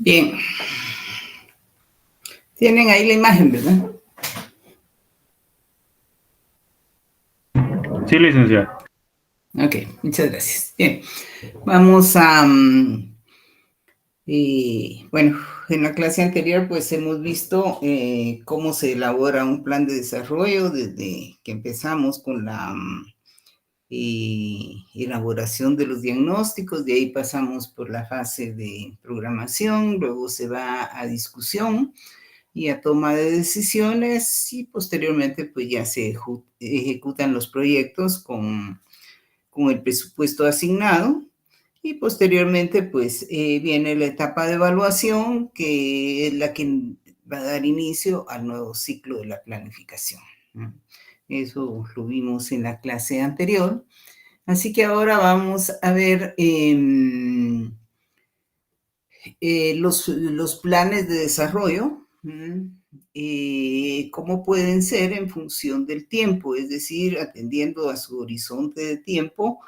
Bien. Tienen ahí la imagen, ¿verdad? Sí, licenciada. Ok, muchas gracias. Bien, vamos a... bueno, en la clase anterior pues hemos visto cómo se elabora un plan de desarrollo desde que empezamos con la elaboración de los diagnósticos, de ahí pasamos por la fase de programación, luego se va a discusión y a toma de decisiones y posteriormente pues ya se ejecutan los proyectos con el presupuesto asignado y posteriormente pues viene la etapa de evaluación que es la que va a dar inicio al nuevo ciclo de la planificación. Eso lo vimos en la clase anterior. Así que ahora vamos a ver los planes de desarrollo, cómo pueden ser en función del tiempo, es decir, atendiendo a su horizonte de tiempo,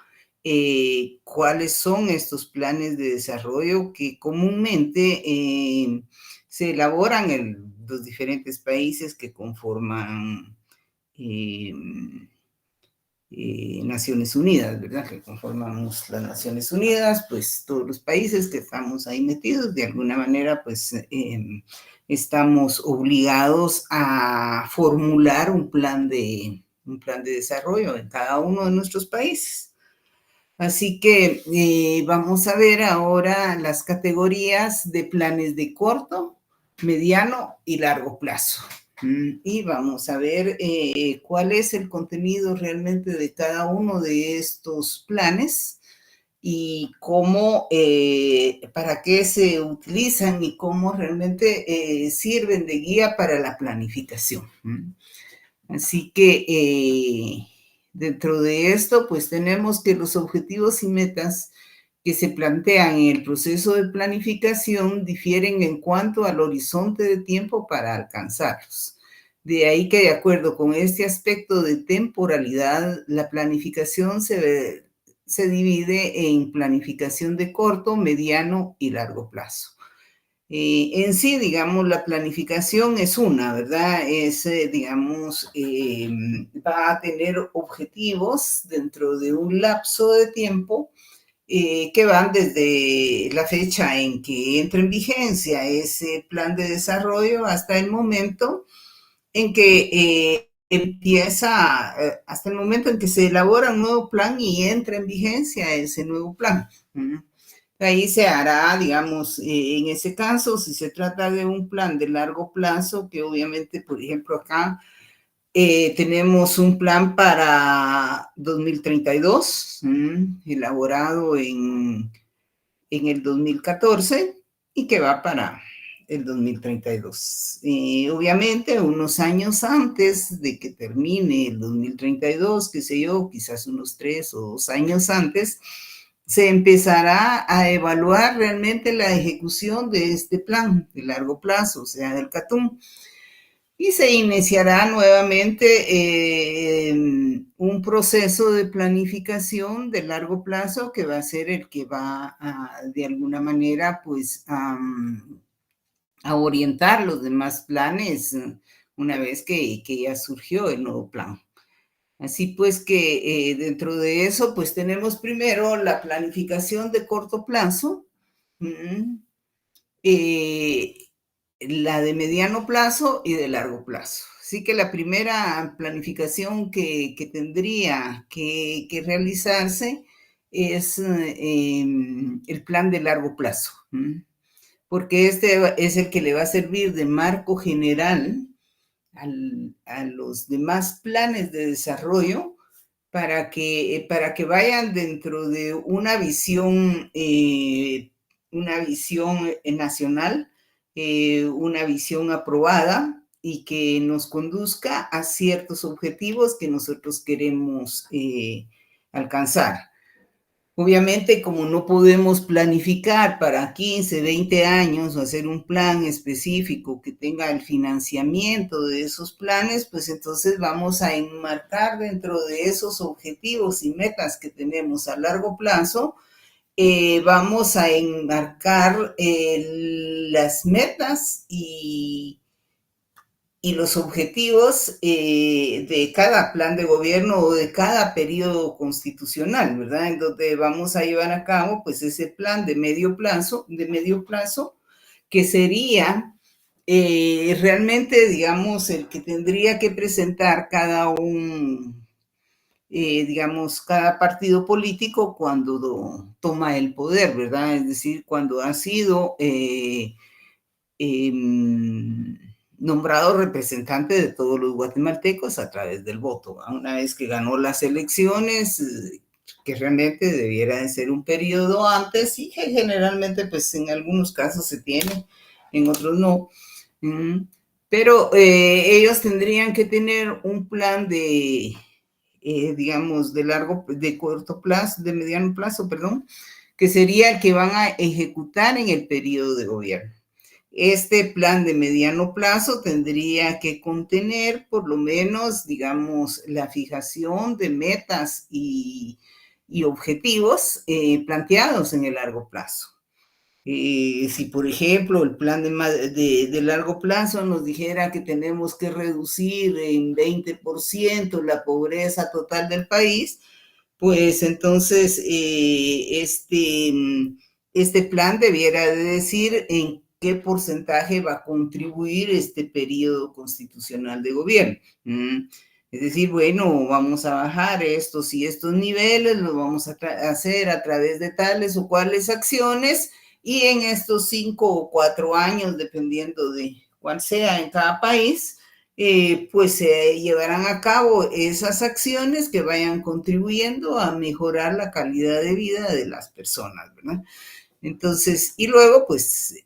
cuáles son estos planes de desarrollo que comúnmente se elaboran en los diferentes países que conforman Naciones Unidas, ¿verdad? Que conformamos las Naciones Unidas, pues todos los países que estamos ahí metidos, de alguna manera, pues estamos obligados a formular un plan de desarrollo en cada uno de nuestros países. Así que vamos a ver ahora las categorías de planes de corto, mediano y largo plazo. Y vamos a ver cuál es el contenido realmente de cada uno de estos planes y cómo, para qué se utilizan y cómo realmente sirven de guía para la planificación. Así que dentro de esto, pues tenemos que los objetivos y metas que se plantean en el proceso de planificación difieren en cuanto al horizonte de tiempo para alcanzarlos. De ahí que de acuerdo con este aspecto de temporalidad, la planificación se divide en planificación de corto, mediano y largo plazo. En sí, digamos, la planificación es una, ¿verdad? Es, digamos, va a tener objetivos dentro de un lapso de tiempo que van desde la fecha en que entra en vigencia ese plan de desarrollo hasta el momento en que hasta el momento en que se elabora un nuevo plan y entra en vigencia ese nuevo plan. Ahí se hará, digamos, en ese caso, si se trata de un plan de largo plazo, que obviamente, por ejemplo, acá tenemos un plan para 2032, elaborado en el 2014 y que va para el 2032. Obviamente, unos años antes de que termine el 2032, qué sé yo, quizás unos 3 o 2 años antes, se empezará a evaluar realmente la ejecución de este plan de largo plazo, o sea, del CATUM, y se iniciará nuevamente un proceso de planificación de largo plazo que va a ser el que va a, de alguna manera, pues, a orientar los demás planes una vez que ya surgió el nuevo plan. Así pues que dentro de eso, pues tenemos primero la planificación de corto plazo, eh, la de mediano plazo y de largo plazo. Así que la primera planificación que tendría que realizarse es el plan de largo plazo, porque este es el que le va a servir de marco general a los demás planes de desarrollo para que vayan dentro de una visión nacional, una visión aprobada y que nos conduzca a ciertos objetivos que nosotros queremos alcanzar. Obviamente, como no podemos planificar para 15, 20 años o hacer un plan específico que tenga el financiamiento de esos planes, pues entonces vamos a enmarcar dentro de esos objetivos y metas que tenemos a largo plazo, vamos a enmarcar las metas y los objetivos de cada plan de gobierno o de cada periodo constitucional, ¿verdad? En donde vamos a llevar a cabo, pues, ese plan de medio plazo, que sería realmente, digamos, el que tendría que presentar digamos, cada partido político cuando toma el poder, ¿verdad? Es decir, cuando ha sido eh, nombrado representante de todos los guatemaltecos a través del voto. Una vez que ganó las elecciones, que realmente debiera de ser un periodo antes y que generalmente pues en algunos casos se tiene, en otros no. Pero ellos tendrían que tener un plan digamos, de corto plazo, de mediano plazo, perdón, que sería el que van a ejecutar en el periodo de gobierno. Este plan de mediano plazo tendría que contener por lo menos, digamos, la fijación de metas y objetivos planteados en el largo plazo. Si, por ejemplo, el plan de largo plazo nos dijera que tenemos que reducir en 20% la pobreza total del país, pues entonces este plan debiera de decir en qué porcentaje va a contribuir este periodo constitucional de gobierno. Es decir, bueno, vamos a bajar estos y estos niveles, lo vamos a hacer a través de tales o cuales acciones, y en estos 5 o 4 años, dependiendo de cuál sea en cada país, pues se llevarán a cabo esas acciones que vayan contribuyendo a mejorar la calidad de vida de las personas, ¿verdad? Entonces, y luego, pues,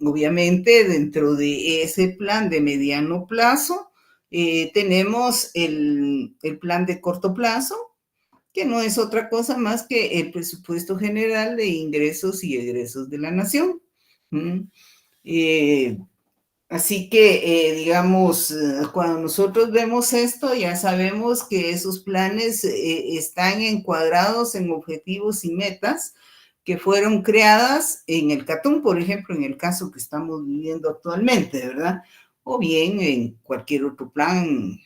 obviamente, dentro de ese plan de mediano plazo, tenemos el plan de corto plazo, que no es otra cosa más que el presupuesto general de ingresos y egresos de la nación. Así que, digamos, cuando nosotros vemos esto, ya sabemos que esos planes están encuadrados en objetivos y metas que fueron creadas en el Catún, por ejemplo, en el caso que estamos viviendo actualmente, ¿verdad? O bien en cualquier otro plan.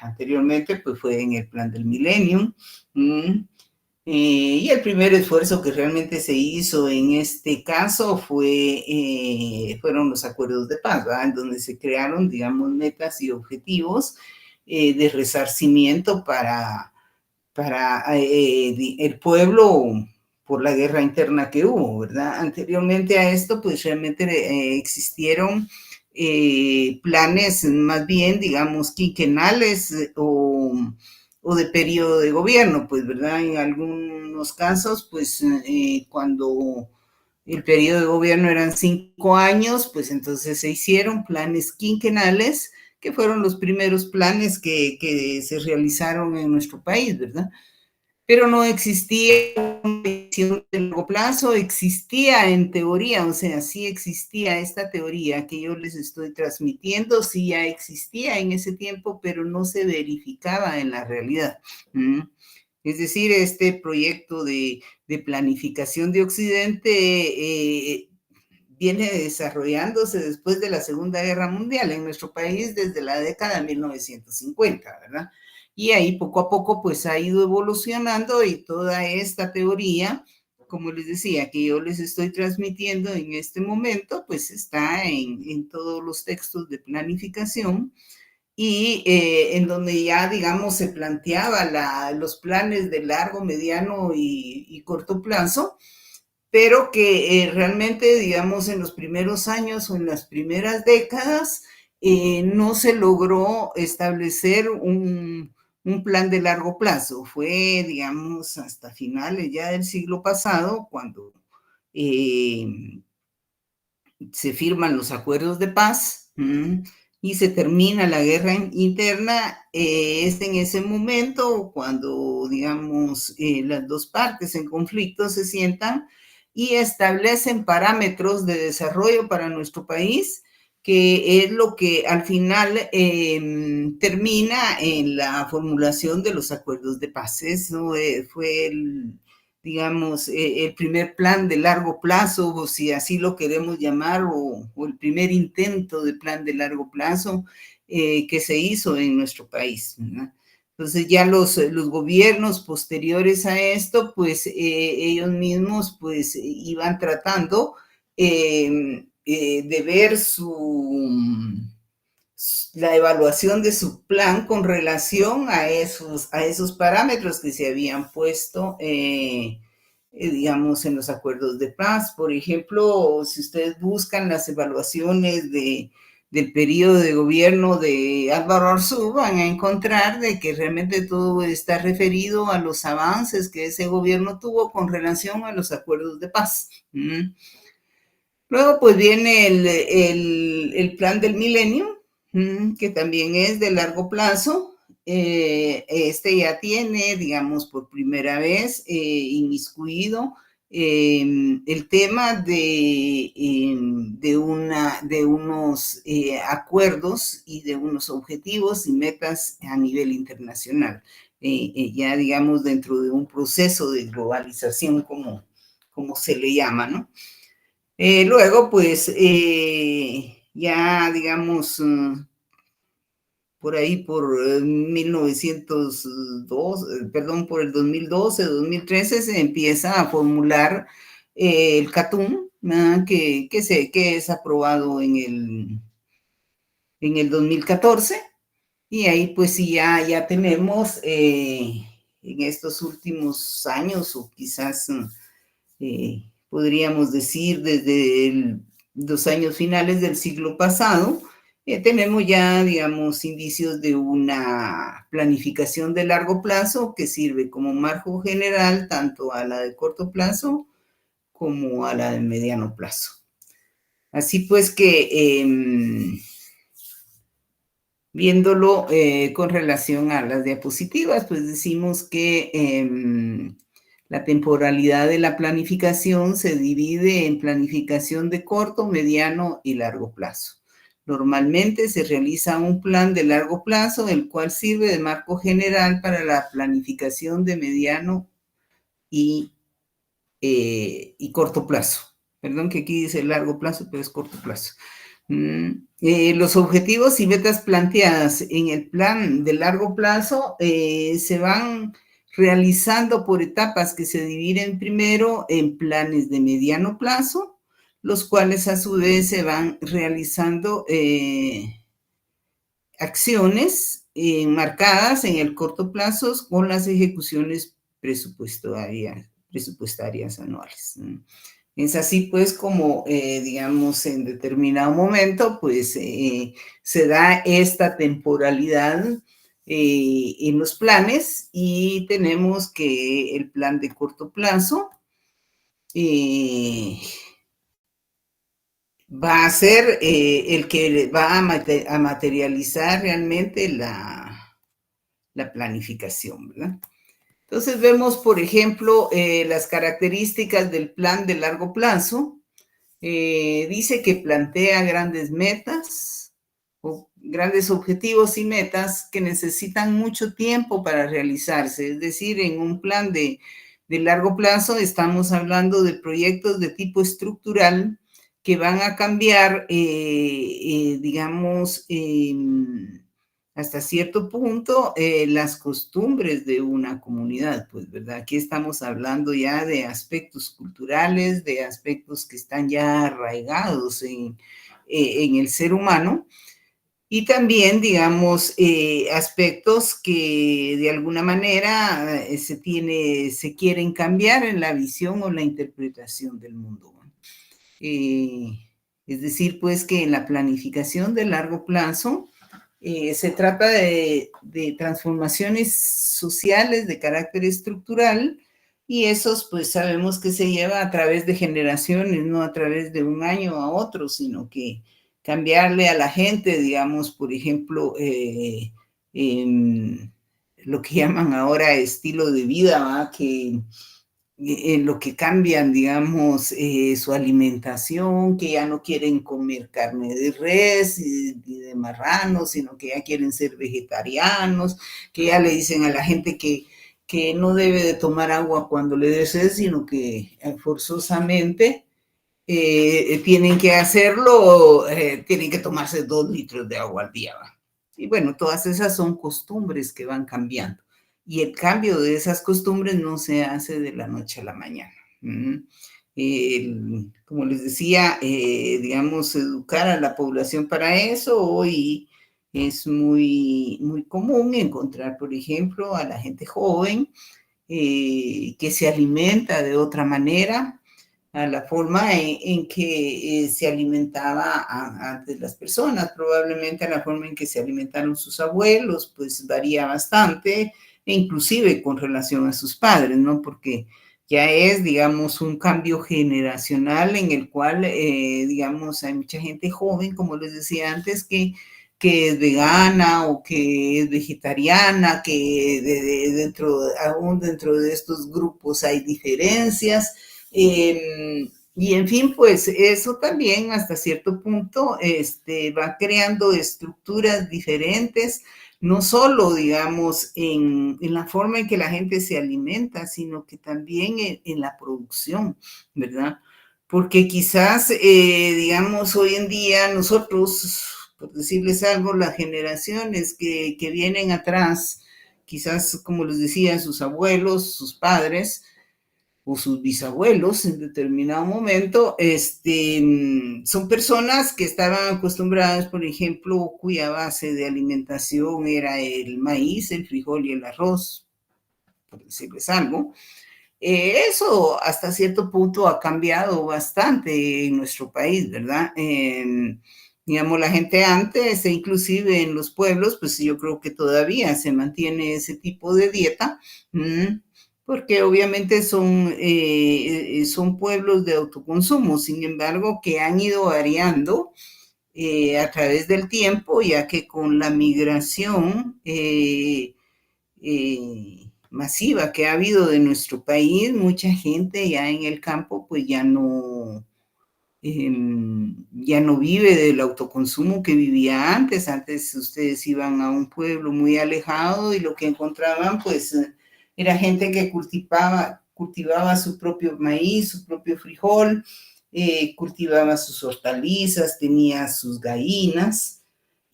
Anteriormente, pues fue en el plan del Millennium. Y el primer esfuerzo que realmente se hizo en este caso fueron los acuerdos de paz, ¿verdad? En donde se crearon, digamos, metas y objetivos de resarcimiento para el pueblo por la guerra interna que hubo, ¿verdad? Anteriormente a esto, pues realmente existieron planes más bien, digamos, quinquenales o de periodo de gobierno, pues, ¿verdad? En algunos casos, pues, cuando el periodo de gobierno eran 5 años, pues entonces se hicieron planes quinquenales, que fueron los primeros planes que se realizaron en nuestro país, ¿verdad? Pero no existía una visión de largo plazo, existía en teoría, o sea, sí existía esta teoría que yo les estoy transmitiendo, sí ya existía en ese tiempo, pero no se verificaba en la realidad. Es decir, este proyecto de planificación de Occidente viene desarrollándose después de la Segunda Guerra Mundial en nuestro país desde la década de 1950, ¿verdad? Y ahí poco a poco pues ha ido evolucionando y toda esta teoría, como les decía, que yo les estoy transmitiendo en este momento, pues está en todos los textos de planificación y en donde ya, digamos, se planteaba los planes de largo, mediano y corto plazo, pero que realmente, digamos, en los primeros años o en las primeras décadas no se logró establecer un plan de largo plazo. Fue, digamos, hasta finales ya del siglo pasado, cuando eh, se firman los acuerdos de paz y se termina la guerra interna. Es en ese momento cuando, digamos, las dos partes en conflicto se sientan y establecen parámetros de desarrollo para nuestro país, que es lo que al final termina en la formulación de los acuerdos de paz. Eso fue digamos, el primer plan de largo plazo, o si así lo queremos llamar, o el primer intento de plan de largo plazo que se hizo en nuestro país, ¿verdad? Entonces ya los gobiernos posteriores a esto, pues ellos mismos pues iban tratando de ver la evaluación de su plan con relación a esos parámetros que se habían puesto, digamos, en los acuerdos de paz. Por ejemplo, si ustedes buscan las evaluaciones del periodo de gobierno de Álvaro Arzú, van a encontrar de que realmente todo está referido a los avances que ese gobierno tuvo con relación a los acuerdos de paz. Luego, pues viene el plan del milenio, que también es de largo plazo. Este ya tiene, digamos, por primera vez inmiscuido el tema de unos acuerdos y de unos objetivos y metas a nivel internacional. Ya, digamos, dentro de un proceso de globalización, como se le llama, ¿no? Luego, pues, ya digamos, por ahí por 1902, perdón, por el 2012, 2013, se empieza a formular el CATUM, que es aprobado en el 2014, y ahí pues sí ya tenemos en estos últimos años, o quizás podríamos decir desde los años finales del siglo pasado, tenemos ya, digamos, indicios de una planificación de largo plazo que sirve como marco general tanto a la de corto plazo como a la de mediano plazo. Así pues que viéndolo con relación a las diapositivas, pues decimos que la temporalidad de la planificación se divide en planificación de corto, mediano y largo plazo. Normalmente se realiza un plan de largo plazo, el cual sirve de marco general para la planificación de mediano y y corto plazo. Perdón que aquí dice largo plazo, pero es corto plazo. Los objetivos y metas planteadas en el plan de largo plazo se van realizando por etapas que se dividen primero en planes de mediano plazo, los cuales a su vez se van realizando acciones marcadas en el corto plazo con las ejecuciones presupuestarias anuales. Es así pues como, digamos, en determinado momento, pues se da esta temporalidad en los planes y tenemos que el plan de corto plazo va a ser el que va a materializar realmente la planificación, ¿verdad? Entonces vemos, por ejemplo, las características del plan de largo plazo. Dice que plantea grandes metas o grandes objetivos y metas que necesitan mucho tiempo para realizarse. Es decir, en un plan de largo plazo estamos hablando de proyectos de tipo estructural que van a cambiar, digamos, hasta cierto punto las costumbres de una comunidad, pues, ¿verdad? Aquí estamos hablando ya de aspectos culturales, de aspectos que están ya arraigados en el ser humano y también, digamos, aspectos que de alguna manera se quieren cambiar en la visión o la interpretación del mundo. Es decir, pues que en la planificación de largo plazo, se trata de transformaciones sociales de carácter estructural y esos pues sabemos que se lleva a través de generaciones, no a través de un año a otro, sino que cambiarle a la gente, digamos, por ejemplo, lo que llaman ahora estilo de vida, ¿va? Que en lo que cambian, digamos, su alimentación, que ya no quieren comer carne de res y de marrano, sino que ya quieren ser vegetarianos, que ya le dicen a la gente que no debe de tomar agua cuando le dé sed, sino que forzosamente tienen que hacerlo, tienen que tomarse 2 litros de agua al día. ¿Va? Y bueno, todas esas son costumbres que van cambiando. Y el cambio de esas costumbres no se hace de la noche a la mañana. Como les decía, digamos, educar a la población para eso hoy es muy, muy común encontrar, por ejemplo, a la gente joven que se alimenta de otra manera, a la forma en que se alimentaba antes las personas, probablemente a la forma en que se alimentaron sus abuelos, pues varía bastante, e inclusive con relación a sus padres, ¿no? Porque ya es, digamos, un cambio generacional en el cual, digamos, hay mucha gente joven, como les decía antes, que es vegana o que es vegetariana, que aún dentro de estos grupos hay diferencias, y en fin, pues eso también hasta cierto punto va creando estructuras diferentes, no solo, digamos, en la forma en que la gente se alimenta, sino que también en la producción, ¿verdad? Porque quizás, digamos, hoy en día nosotros, por decirles algo, las generaciones que vienen atrás, quizás, como les decía, sus abuelos, sus padres, o sus bisabuelos en determinado momento, son personas que estaban acostumbradas, por ejemplo, cuya base de alimentación era el maíz, el frijol y el arroz, por decirles algo. Eso hasta cierto punto ha cambiado bastante en nuestro país, ¿verdad? Digamos, la gente antes, e inclusive en los pueblos, pues yo creo que todavía se mantiene ese tipo de dieta, porque obviamente son pueblos de autoconsumo, sin embargo, que han ido variando a través del tiempo, ya que con la migración masiva que ha habido de nuestro país, mucha gente ya en el campo pues ya no vive del autoconsumo que vivía antes. Antes ustedes iban a un pueblo muy alejado y lo que encontraban pues era gente que cultivaba su propio maíz, su propio frijol, cultivaba sus hortalizas, tenía sus gallinas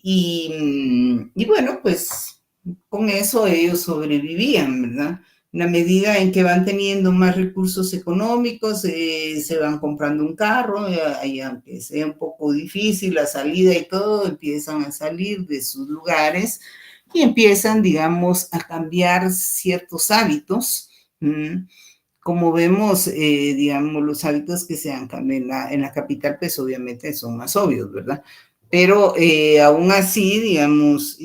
y bueno, pues con eso ellos sobrevivían, ¿verdad? En la medida en que van teniendo más recursos económicos, se van comprando un carro, y aunque sea un poco difícil la salida y todo, empiezan a salir de sus lugares y empiezan, digamos, a cambiar ciertos hábitos. Como vemos, digamos, los hábitos que se han cambiado en la capital, pues obviamente son más obvios, ¿verdad? Pero aún así, digamos,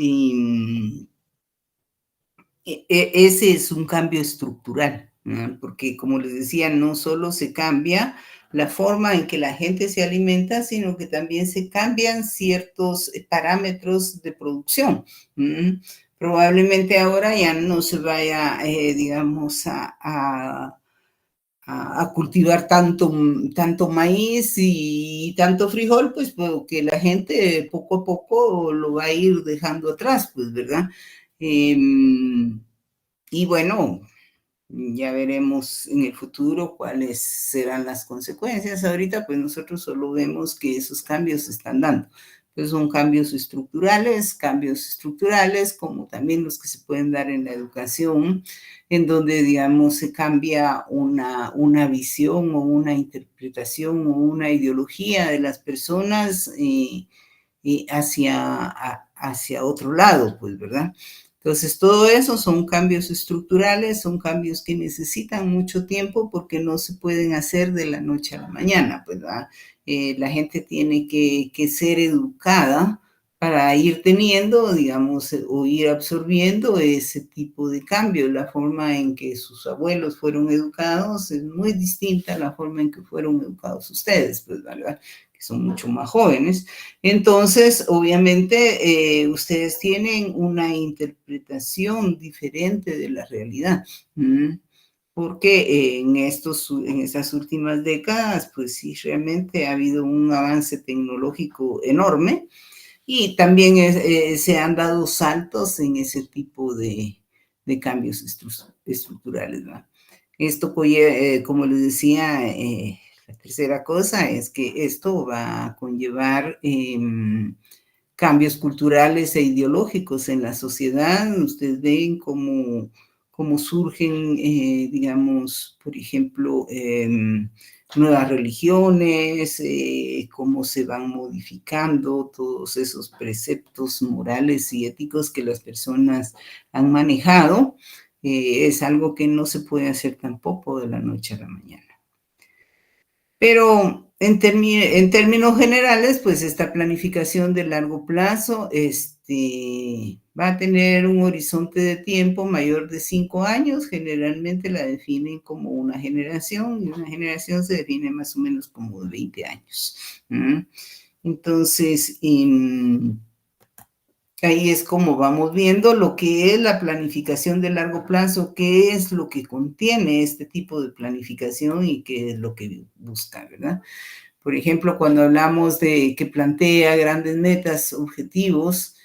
ese es un cambio estructural, ¿no? Porque como les decía, no solo se cambia la forma en que la gente se alimenta, sino que también se cambian ciertos parámetros de producción. Probablemente ahora ya no se vaya, digamos, a cultivar tanto maíz y tanto frijol, pues porque la gente poco a poco lo va a ir dejando atrás, pues, ¿verdad? Eh, y bueno, ya veremos en el futuro cuáles serán las consecuencias. Ahorita, pues nosotros solo vemos que esos cambios se están dando. Entonces son cambios estructurales, como también los que se pueden dar en la educación, en donde, digamos, se cambia una visión o una interpretación o una ideología de las personas hacia otro lado, pues, ¿verdad? Entonces, todo eso son cambios estructurales, son cambios que necesitan mucho tiempo porque no se pueden hacer de la noche a la mañana, pues, ¿verdad? La gente tiene que ser educada para ir teniendo, digamos, o ir absorbiendo ese tipo de cambio. La forma en que sus abuelos fueron educados es muy distinta a la forma en que fueron educados ustedes, pues, ¿verdad? Que son mucho más jóvenes. Entonces, obviamente, ustedes tienen una interpretación diferente de la realidad, porque en estas últimas décadas, pues sí, realmente ha habido un avance tecnológico enorme y también se han dado saltos en ese tipo de cambios estructurales, ¿no? Esto, como les decía, la tercera cosa es que esto va a conllevar cambios culturales e ideológicos en la sociedad. Ustedes ven cómo surgen, digamos, por ejemplo, nuevas religiones, cómo se van modificando todos esos preceptos morales y éticos que las personas han manejado. Es algo que no se puede hacer tampoco de la noche a la mañana. Pero en términos generales, pues esta planificación de largo plazo va a tener un horizonte de tiempo mayor de 5 años. Generalmente la definen como una generación y una generación se define más o menos como de 20 años. Entonces, ahí es como vamos viendo lo que es la planificación de largo plazo, qué es lo que contiene este tipo de planificación y qué es lo que busca, ¿verdad? Por ejemplo, cuando hablamos de que plantea grandes metas, objetivos,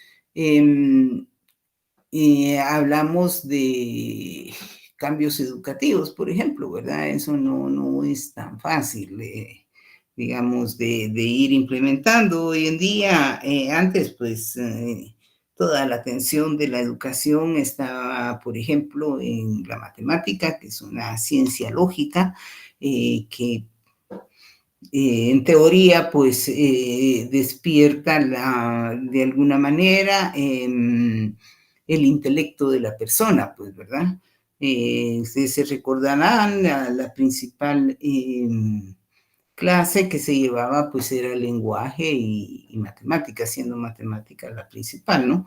hablamos de cambios educativos, por ejemplo, ¿verdad? Eso no es tan fácil, digamos, de ir implementando. Hoy en día, antes, pues, toda la atención de la educación estaba, por ejemplo, en la matemática, que es una ciencia lógica, que en teoría, pues, despierta de alguna manera el intelecto de la persona, pues, ¿verdad? Ustedes se recordarán, la principal clase que se llevaba, pues, era lenguaje y matemática, siendo matemática la principal, ¿no?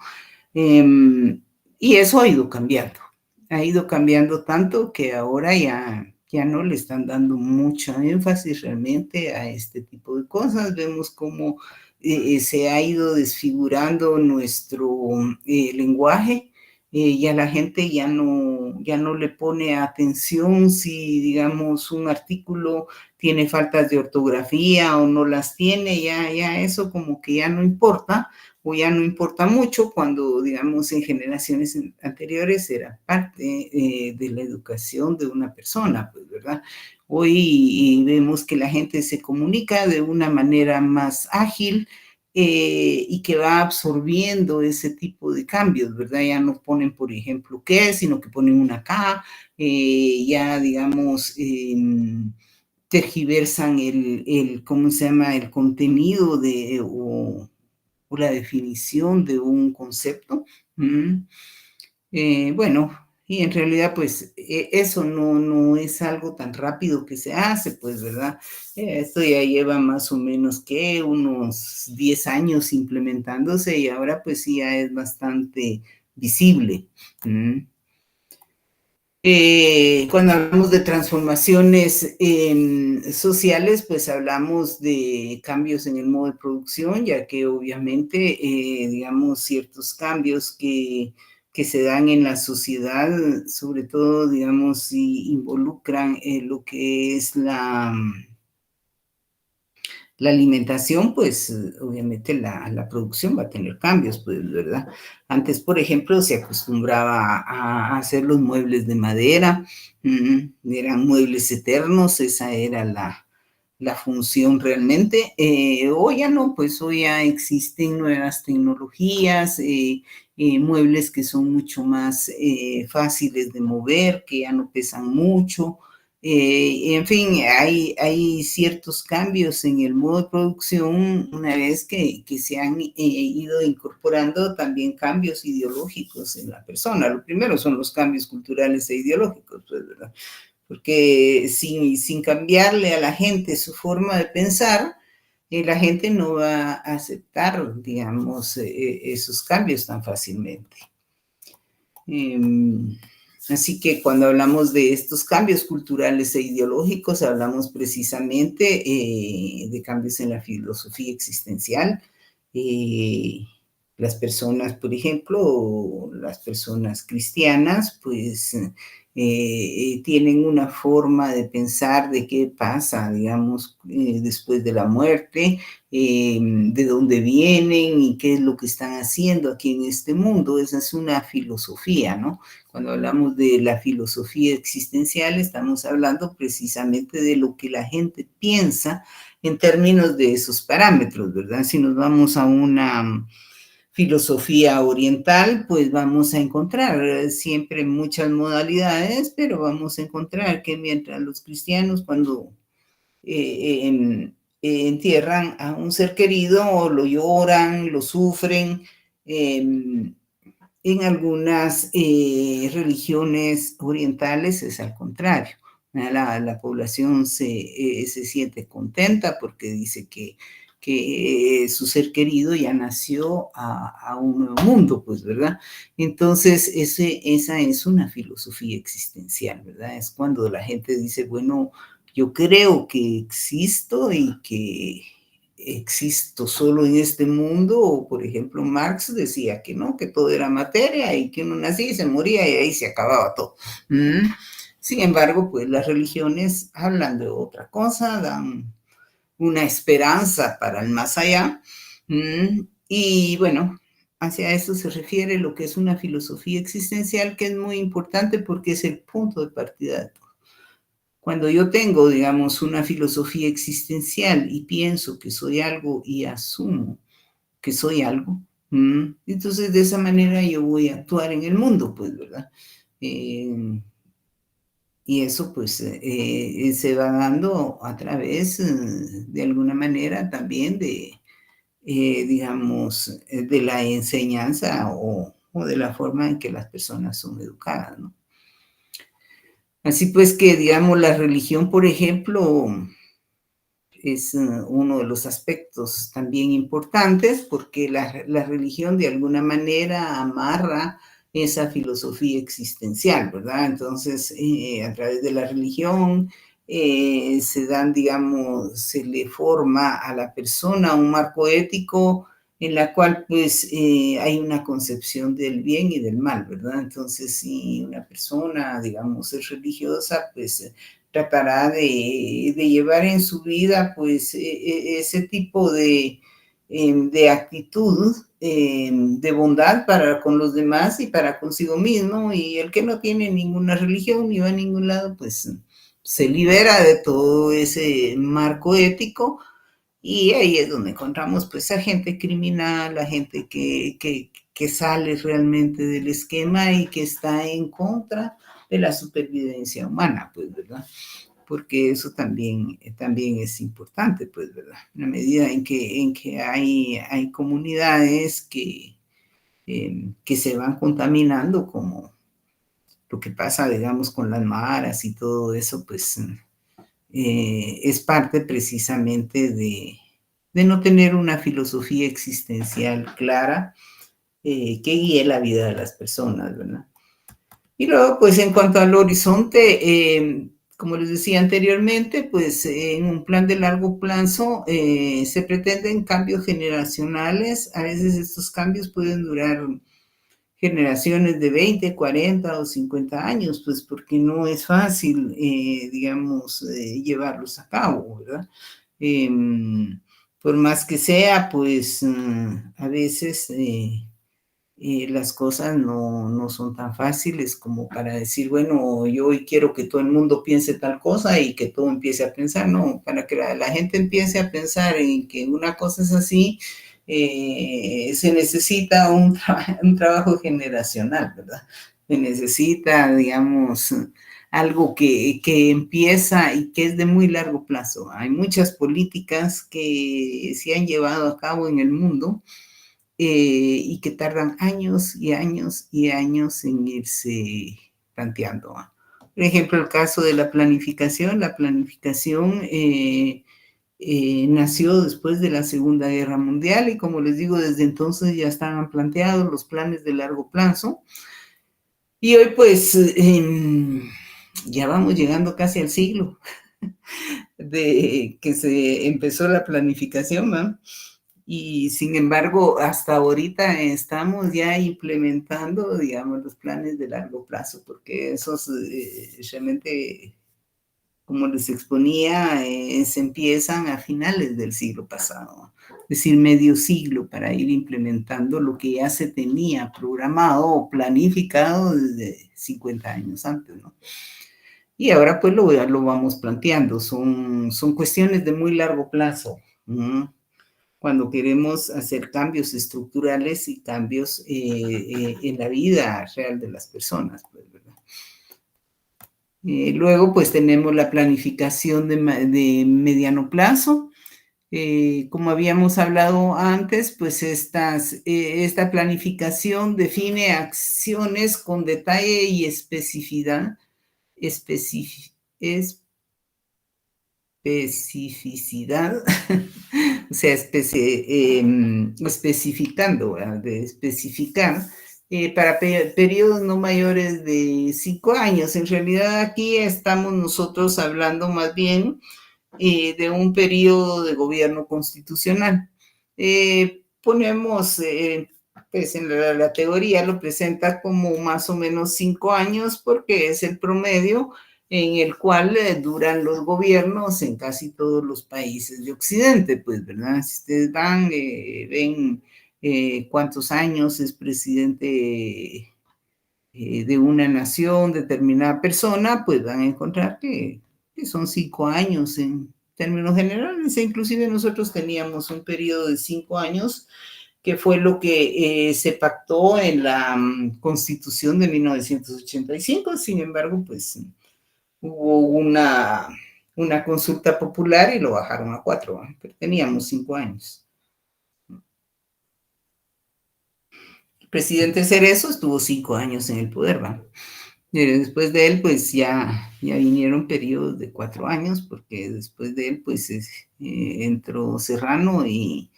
Y eso ha ido cambiando tanto que ahora ya no le están dando mucho énfasis realmente a este tipo de cosas. Vemos cómo se ha ido desfigurando nuestro lenguaje, ya la gente ya no le pone atención si, digamos, un artículo tiene faltas de ortografía o no las tiene, ya eso como que ya no importa o ya no importa mucho cuando, digamos, en generaciones anteriores era parte de la educación de una persona, pues, ¿verdad? Hoy vemos que la gente se comunica de una manera más ágil, y que va absorbiendo ese tipo de cambios, ¿verdad? Ya no ponen, por ejemplo, qué, sino que ponen una K, ya, digamos, tergiversan ¿cómo se llama? El contenido o la definición de un concepto. ¿Mm? Bueno, y en realidad, pues eso no es algo tan rápido que se hace, pues, ¿verdad? Esto ya lleva más o menos que unos 10 años implementándose y ahora pues sí ya es bastante visible. ¿Mm? Cuando hablamos de transformaciones sociales, pues hablamos de cambios en el modo de producción, ya que obviamente, digamos, ciertos cambios que se dan en la sociedad, sobre todo, digamos, si involucran lo que es la alimentación, pues obviamente la producción va a tener cambios, pues, ¿verdad? Antes, por ejemplo, se acostumbraba a hacer los muebles de madera, eran muebles eternos, esa era la función realmente. Hoy ya no, pues hoy ya existen nuevas tecnologías, muebles que son mucho más fáciles de mover, que ya no pesan mucho. En fin, hay ciertos cambios en el modo de producción una vez que se han ido incorporando también cambios ideológicos en la persona. Lo primero son los cambios culturales e ideológicos, pues, ¿verdad? Porque sin cambiarle a la gente su forma de pensar, la gente no va a aceptar, digamos, esos cambios tan fácilmente. Así que cuando hablamos de estos cambios culturales e ideológicos, hablamos precisamente de cambios en la filosofía existencial. Eh, las personas, por ejemplo, las personas cristianas, pues tienen una forma de pensar de qué pasa, digamos, después de la muerte, de dónde vienen y qué es lo que están haciendo aquí en este mundo. Esa es una filosofía, ¿no? Cuando hablamos de la filosofía existencial, estamos hablando precisamente de lo que la gente piensa en términos de esos parámetros, ¿verdad? Si nos vamos a una filosofía oriental, pues vamos a encontrar siempre muchas modalidades, pero vamos a encontrar que mientras los cristianos cuando entierran a un ser querido, lo lloran, lo sufren, en algunas religiones orientales es al contrario. La población se siente contenta porque dice que su ser querido ya nació a un nuevo mundo, pues, ¿verdad? Entonces, esa es una filosofía existencial, ¿verdad? Es cuando la gente dice, bueno, yo creo que existo y que existo solo en este mundo, o por ejemplo Marx decía que no, que todo era materia y que uno nacía y se moría y ahí se acababa todo. Sin embargo, pues las religiones hablan de otra cosa, dan una esperanza para el más allá, y bueno, hacia eso se refiere lo que es una filosofía existencial, que es muy importante porque es el punto de partida de todo. Cuando yo tengo, digamos, una filosofía existencial y pienso que soy algo y asumo que soy algo, entonces de esa manera yo voy a actuar en el mundo, pues, ¿verdad? Y eso pues se va dando a través, de alguna manera, también digamos, de la enseñanza o de la forma en que las personas son educadas, ¿no? Así pues que, digamos, la religión, por ejemplo, es uno de los aspectos también importantes porque la religión de alguna manera amarra esa filosofía existencial, ¿verdad? Entonces, a través de la religión se dan, digamos, se le forma a la persona un marco ético en la cual pues hay una concepción del bien y del mal, ¿verdad? Entonces, si una persona, digamos, es religiosa, pues tratará de llevar en su vida pues ese tipo de actitud de bondad para con los demás y para consigo mismo, y el que no tiene ninguna religión ni va a ningún lado, pues se libera de todo ese marco ético, y ahí es donde encontramos pues a gente criminal, a gente que sale realmente del esquema y que está en contra de la supervivencia humana, pues, ¿verdad? Porque eso también es importante, pues, ¿verdad? En la medida en que hay comunidades que se van contaminando, como lo que pasa, digamos, con las maras y todo eso, pues es parte precisamente de no tener una filosofía existencial clara que guíe la vida de las personas, ¿verdad? Y luego, pues en cuanto al horizonte, como les decía anteriormente, pues en un plan de largo plazo se pretenden cambios generacionales. A veces estos cambios pueden durar generaciones de 20, 40 o 50 años, pues porque no es fácil, digamos, llevarlos a cabo, ¿verdad? Eh, por más que sea, pues a veces las cosas no son tan fáciles como para decir, bueno, yo hoy quiero que todo el mundo piense tal cosa y que todo empiece a pensar. No, para que la gente empiece a pensar en que una cosa es así, se necesita un trabajo generacional, ¿verdad? Se necesita, digamos, algo que empieza y que es de muy largo plazo. Hay muchas políticas que se han llevado a cabo en el mundo y que tardan años y años y años en irse planteando. Por ejemplo, el caso de la planificación. La planificación nació después de la Segunda Guerra Mundial, y como les digo, desde entonces ya estaban planteados los planes de largo plazo. Y hoy pues ya vamos llegando casi al siglo de que se empezó la planificación, ¿no? Y sin embargo, hasta ahorita estamos ya implementando, digamos, los planes de largo plazo, porque esos realmente, como les exponía, se empiezan a finales del siglo pasado, es decir, medio siglo, para ir implementando lo que ya se tenía programado o planificado desde 50 años antes, ¿no? Y ahora pues lo vamos planteando, son cuestiones de muy largo plazo, ¿no? Cuando queremos hacer cambios estructurales y cambios en la vida real de las personas, pues, ¿verdad? Luego, pues tenemos la planificación de mediano plazo. Como habíamos hablado antes, pues esta planificación define acciones con detalle y especificidad, especificidad, o sea, especificando, ¿verdad? De especificar, para periodos no mayores de 5 años. En realidad aquí estamos nosotros hablando más bien de un periodo de gobierno constitucional. Ponemos, pues en la teoría lo presenta como más o menos 5 años, porque es el promedio en el cual duran los gobiernos en casi todos los países de Occidente, pues, ¿verdad? Si ustedes van, ven cuántos años es presidente de una nación, determinada persona, pues van a encontrar que son 5 años en términos generales. E inclusive nosotros teníamos un periodo de 5 años, que fue lo que se pactó en la Constitución de 1985. Sin embargo, pues hubo una consulta popular y lo bajaron a 4, pero teníamos 5 años. El presidente Cerezo estuvo 5 años en el poder, ¿va? Después de él, pues ya vinieron periodos de 4 años, porque después de él, pues entró Serrano, y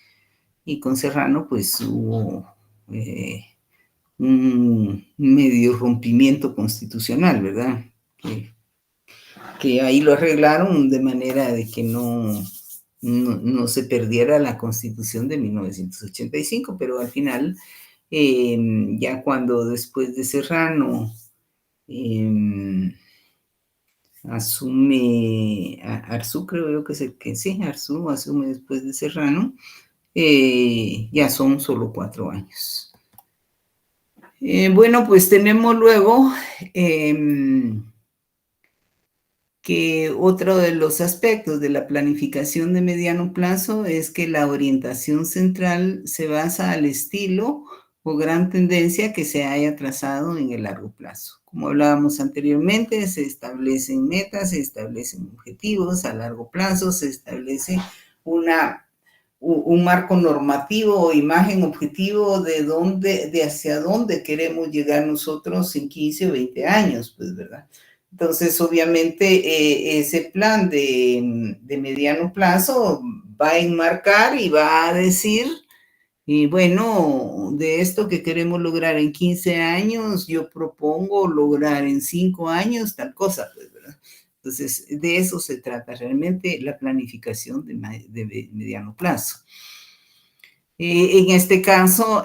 con Serrano, pues hubo un medio rompimiento constitucional, ¿verdad? Que ahí lo arreglaron de manera de que no no se perdiera la Constitución de 1985, pero al final, ya cuando después de Serrano asume Arzú, creo yo que es el que sí, Arzú asume después de Serrano, ya son solo 4 años. Bueno, pues tenemos luego que otro de los aspectos de la planificación de mediano plazo es que la orientación central se basa al estilo o gran tendencia que se haya trazado en el largo plazo. Como hablábamos anteriormente, se establecen metas, se establecen objetivos a largo plazo, se establece un marco normativo o imagen objetivo de hacia dónde queremos llegar nosotros en 15 o 20 años, pues, ¿verdad? Entonces, obviamente, ese plan de mediano plazo va a enmarcar y va a decir, y bueno, de esto que queremos lograr en 15 años, yo propongo lograr en 5 años tal cosa, pues, ¿verdad? Entonces, de eso se trata realmente la planificación de mediano plazo. En este caso,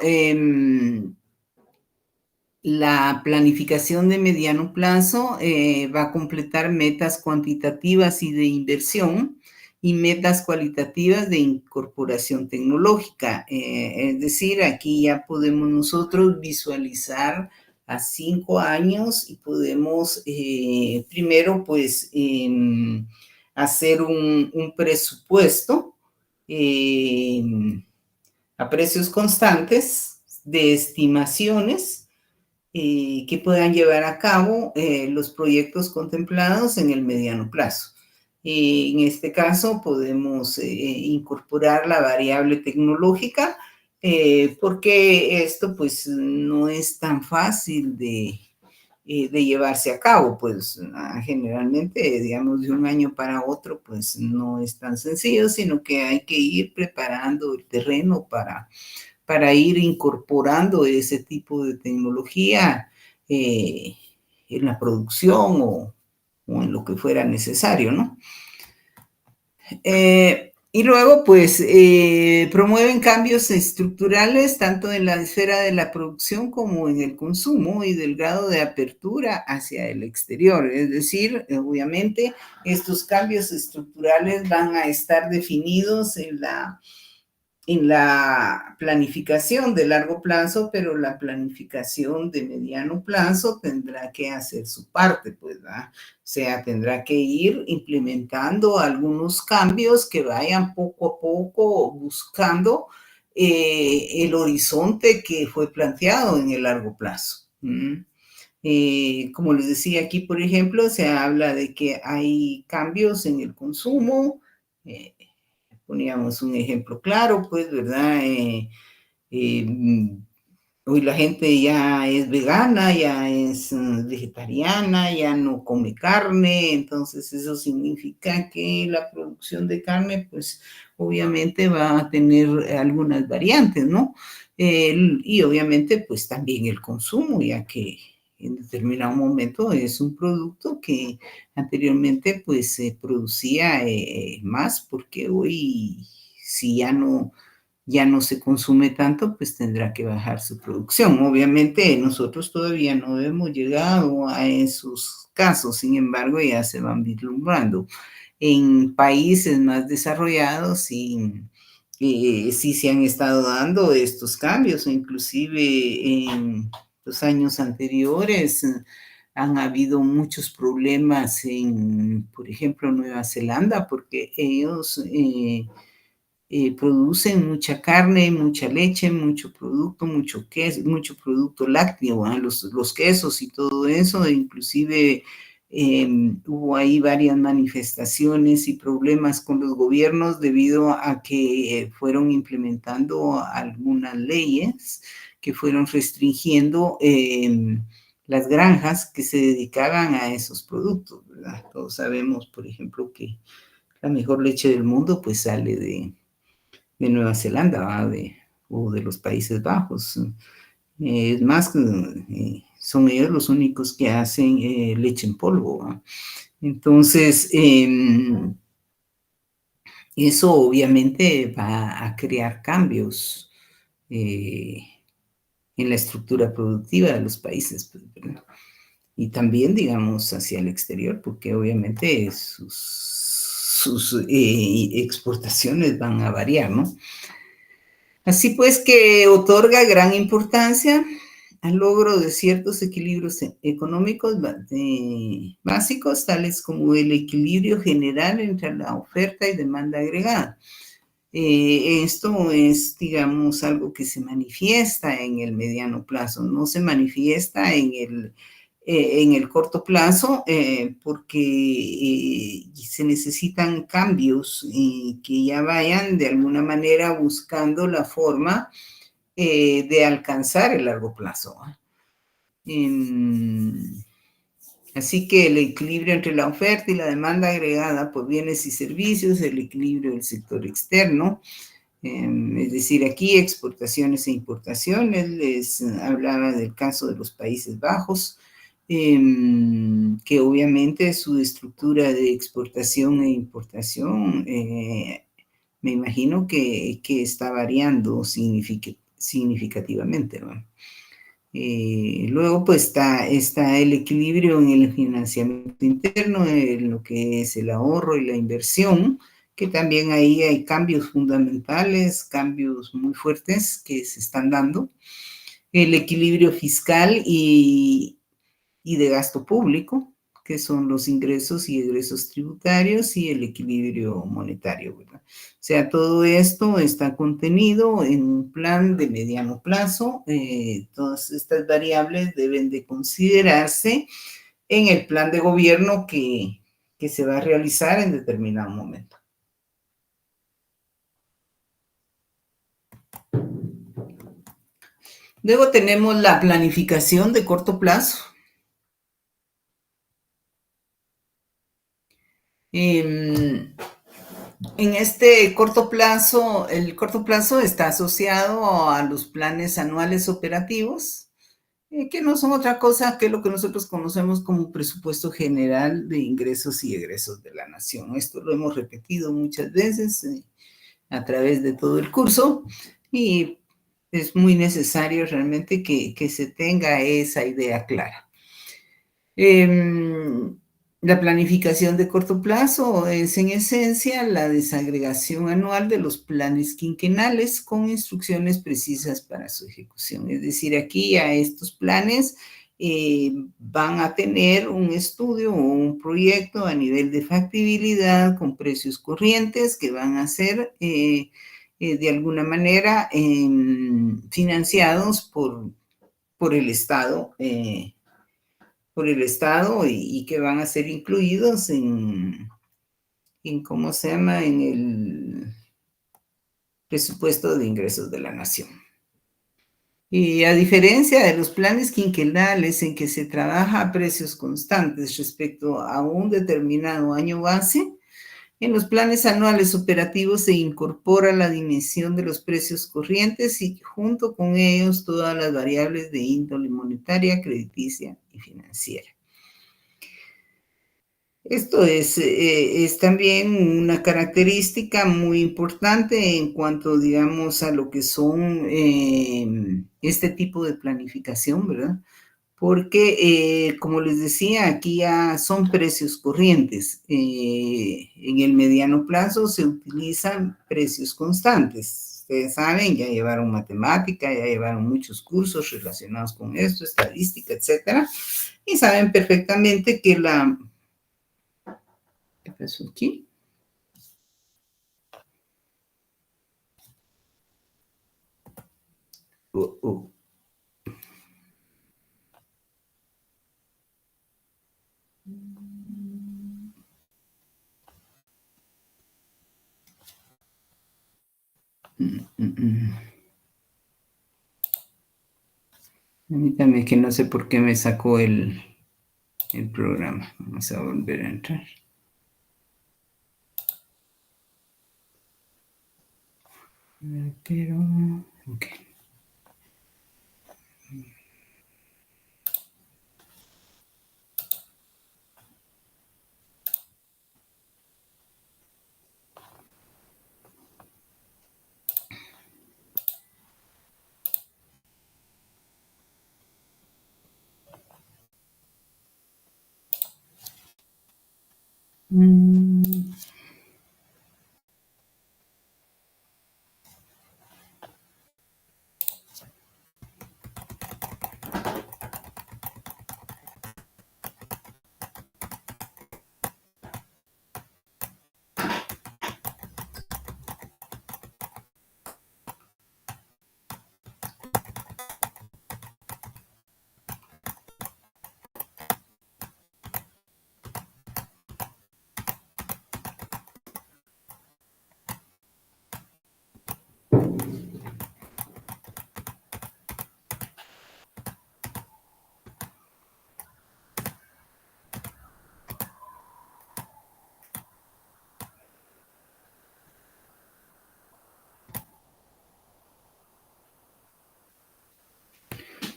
la planificación de mediano plazo va a completar metas cuantitativas y de inversión y metas cualitativas de incorporación tecnológica. Es decir, aquí ya podemos nosotros visualizar a 5 años y podemos primero pues hacer un presupuesto a precios constantes de estimaciones que puedan llevar a cabo los proyectos contemplados en el mediano plazo. En este caso podemos incorporar la variable tecnológica porque esto pues no es tan fácil de llevarse a cabo, pues generalmente, digamos, de un año para otro, pues no es tan sencillo, sino que hay que ir preparando el terreno para ir incorporando ese tipo de tecnología en la producción o en lo que fuera necesario, ¿no? Y luego, pues, promueven cambios estructurales tanto en la esfera de la producción como en el consumo y del grado de apertura hacia el exterior. Es decir, obviamente, estos cambios estructurales van a estar definidos en la planificación de largo plazo, pero la planificación de mediano plazo tendrá que hacer su parte, pues, ¿verdad? O sea, tendrá que ir implementando algunos cambios que vayan poco a poco buscando el horizonte que fue planteado en el largo plazo. Como les decía aquí, por ejemplo, se habla de que hay cambios en el consumo, poníamos un ejemplo claro, pues, ¿verdad? Eh, hoy la gente ya es vegana, ya es vegetariana, ya no come carne, entonces eso significa que la producción de carne, pues, obviamente va a tener algunas variantes, ¿no? Y obviamente, pues, también el consumo, ya que en determinado momento es un producto que anteriormente pues se producía más porque hoy si ya no se consume tanto, pues tendrá que bajar su producción. Obviamente nosotros todavía no hemos llegado a esos casos, sin embargo ya se van vislumbrando. En países más desarrollados sí se han estado dando estos cambios, inclusive en los años anteriores han habido muchos problemas por ejemplo, Nueva Zelanda, porque ellos producen mucha carne, mucha leche, mucho producto, mucho queso, mucho producto lácteo, ¿eh? Los quesos y todo eso, inclusive hubo ahí varias manifestaciones y problemas con los gobiernos debido a que fueron implementando algunas leyes que fueron restringiendo las granjas que se dedicaban a esos productos, ¿verdad? Todos sabemos, por ejemplo, que la mejor leche del mundo pues sale de Nueva Zelanda, ¿va? O de los Países Bajos. Es más, son ellos los únicos que hacen leche en polvo, ¿va? Entonces, Eso obviamente va a crear cambios en la estructura productiva de los países, pues, ¿verdad? Y también, digamos, hacia el exterior, porque obviamente sus exportaciones van a variar, ¿no? Así pues que otorga gran importancia al logro de ciertos equilibrios económicos básicos, tales como el equilibrio general entre la oferta y demanda agregada. Esto es, digamos, algo que se manifiesta en el mediano plazo, no se manifiesta en el corto plazo porque se necesitan cambios que ya vayan de alguna manera buscando la forma de alcanzar el largo plazo. Así que el equilibrio entre la oferta y la demanda agregada por bienes y servicios, el equilibrio del sector externo, es decir, aquí exportaciones e importaciones, les hablaba del caso de los Países Bajos, que obviamente su estructura de exportación e importación, me imagino que está variando significativamente, ¿no? Luego, pues está el equilibrio en el financiamiento interno, en lo que es el ahorro y la inversión, que también ahí hay cambios fundamentales, cambios muy fuertes que se están dando. El equilibrio fiscal y de gasto público, que son los ingresos y egresos tributarios y el equilibrio monetario, ¿verdad? O sea, todo esto está contenido en un plan de mediano plazo. Todas estas variables deben de considerarse en el plan de gobierno que se va a realizar en determinado momento. Luego tenemos la planificación de corto plazo. En este corto plazo, el corto plazo está asociado a los planes anuales operativos, que no son otra cosa que lo que nosotros conocemos como presupuesto general de ingresos y egresos de la nación. Esto lo hemos repetido muchas veces a través de todo el curso y es muy necesario realmente que se tenga esa idea clara. La planificación de corto plazo es en esencia la desagregación anual de los planes quinquenales con instrucciones precisas para su ejecución. Es decir, aquí a estos planes van a tener un estudio o un proyecto a nivel de factibilidad con precios corrientes que van a ser de alguna manera financiados por el Estado. Por el Estado y que van a ser incluidos ¿cómo se llama? En el presupuesto de ingresos de la nación. Y a diferencia de los planes quinquenales en que se trabaja a precios constantes respecto a un determinado año base, en los planes anuales operativos se incorpora la dimensión de los precios corrientes y junto con ellos todas las variables de índole monetaria, crediticia y financiera. Esto es también una característica muy importante en cuanto, digamos, a lo que son este tipo de planificación, ¿verdad? Porque, como les decía, aquí ya son precios corrientes. En el mediano plazo se utilizan precios constantes. Ustedes saben, ya llevaron matemática, ya llevaron muchos cursos relacionados con esto, estadística, etcétera, y saben perfectamente que ¿qué pasó aquí? Oh, oh. Permítame que no sé por qué me sacó el programa. Vamos a volver a entrar. Pero, ok. Mm.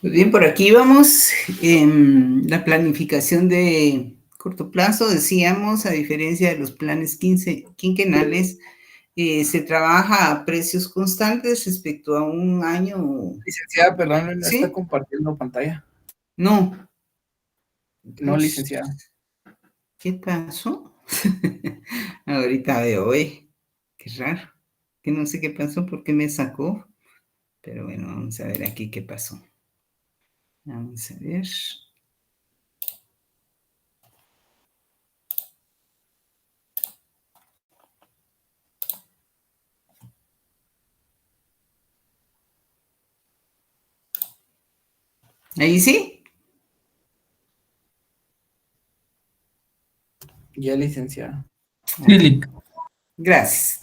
Pues bien, por aquí vamos. La planificación de corto plazo, decíamos, a diferencia de los planes quinquenales, se trabaja a precios constantes respecto a un año. Licenciada, perdón, no está ¿Sí? compartiendo pantalla. No. No, Ush, licenciada. ¿qué pasó? Ahorita veo, qué raro. Que no sé qué pasó, por qué me sacó. Pero bueno, vamos a ver aquí qué pasó. Vamos a ver. Ahí sí. Ya, licenciada. Ok, gracias.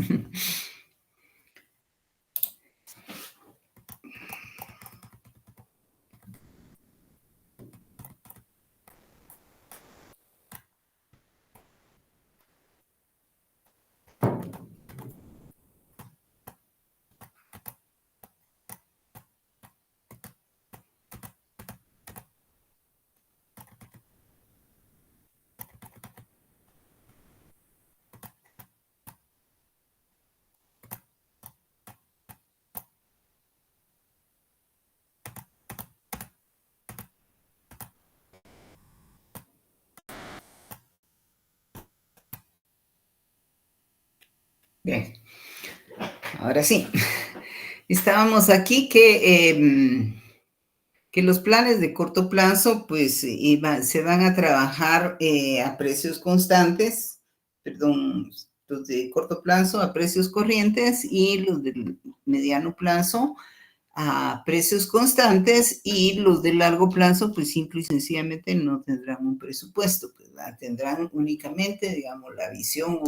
Bien, ahora sí. Estábamos aquí que los planes de corto plazo, pues, se van a trabajar a precios constantes, perdón, los de corto plazo a precios corrientes y los de mediano plazo a precios constantes, y los de largo plazo, pues simple y sencillamente no tendrán un presupuesto, pues, tendrán únicamente, digamos, la visión,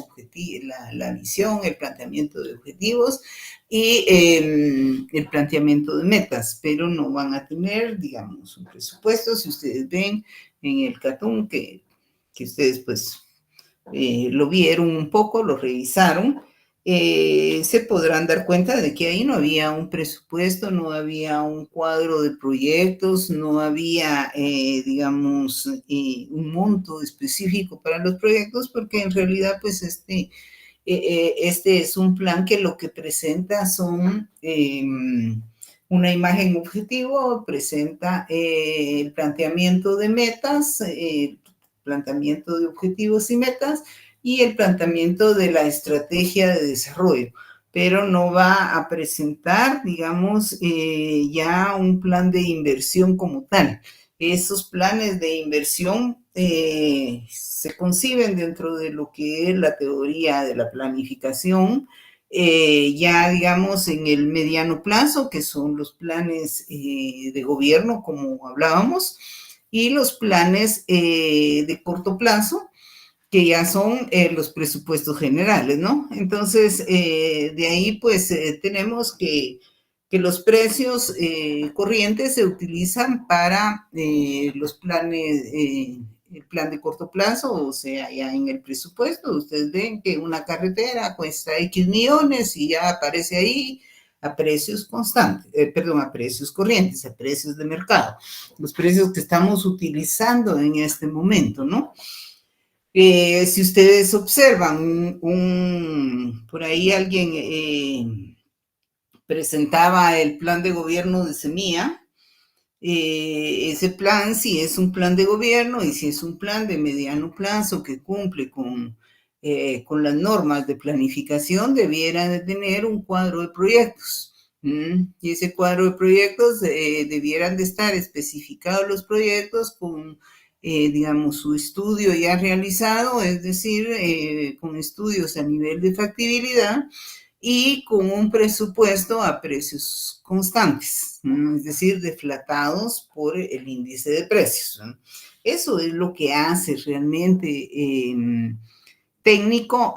la visión, el planteamiento de objetivos y el planteamiento de metas, pero no van a tener, digamos, un presupuesto. Si ustedes ven en el cartoon que ustedes pues lo vieron un poco, lo revisaron, se podrán dar cuenta de que ahí no había un presupuesto, no había un cuadro de proyectos, no había, digamos, un monto específico para los proyectos, porque en realidad, pues, este es un plan que lo que presenta son una imagen objetivo, presenta el planteamiento de metas, planteamiento de objetivos y metas, y el planteamiento de la estrategia de desarrollo, pero no va a presentar, digamos, ya un plan de inversión como tal. Esos planes de inversión se conciben dentro de lo que es la teoría de la planificación, ya digamos en el mediano plazo, que son los planes de gobierno, como hablábamos, y los planes de corto plazo, que ya son los presupuestos generales, ¿no? Entonces, de ahí pues tenemos que los precios corrientes se utilizan para los planes, el plan de corto plazo, o sea, ya en el presupuesto, ustedes ven que una carretera cuesta X millones y ya aparece ahí a precios constantes, perdón, a precios corrientes, a precios de mercado, los precios que estamos utilizando en este momento, ¿no? Si ustedes observan, por ahí alguien presentaba el plan de gobierno de Semilla. Ese plan, si es un plan de gobierno y si es un plan de mediano plazo que cumple con las normas de planificación, debiera de tener un cuadro de proyectos. Y ese cuadro de proyectos debieran de estar especificados los proyectos con, digamos, su estudio ya realizado, es decir, con estudios a nivel de factibilidad y con un presupuesto a precios constantes, es decir, deflatados por el índice de precios. Eso es lo que hace realmente técnico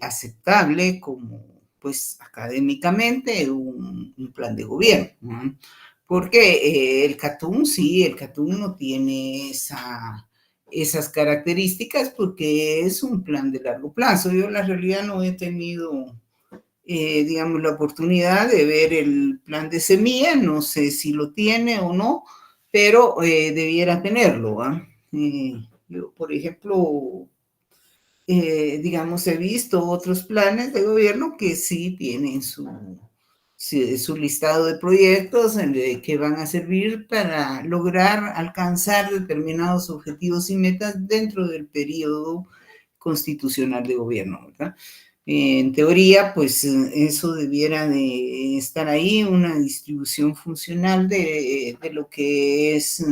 aceptable como pues académicamente un plan de gobierno, ¿no? Porque el CATUM, sí, el CATUM no tiene esas características porque es un plan de largo plazo. Yo en la realidad no he tenido, digamos, la oportunidad de ver el plan de semilla, no sé si lo tiene o no, pero debiera tenerlo. Yo, por ejemplo, digamos, he visto otros planes de gobierno que sí tienen su listado de proyectos que van a servir para lograr alcanzar determinados objetivos y metas dentro del periodo constitucional de gobierno, ¿verdad? En teoría, pues eso debiera de estar ahí, una distribución funcional de lo que es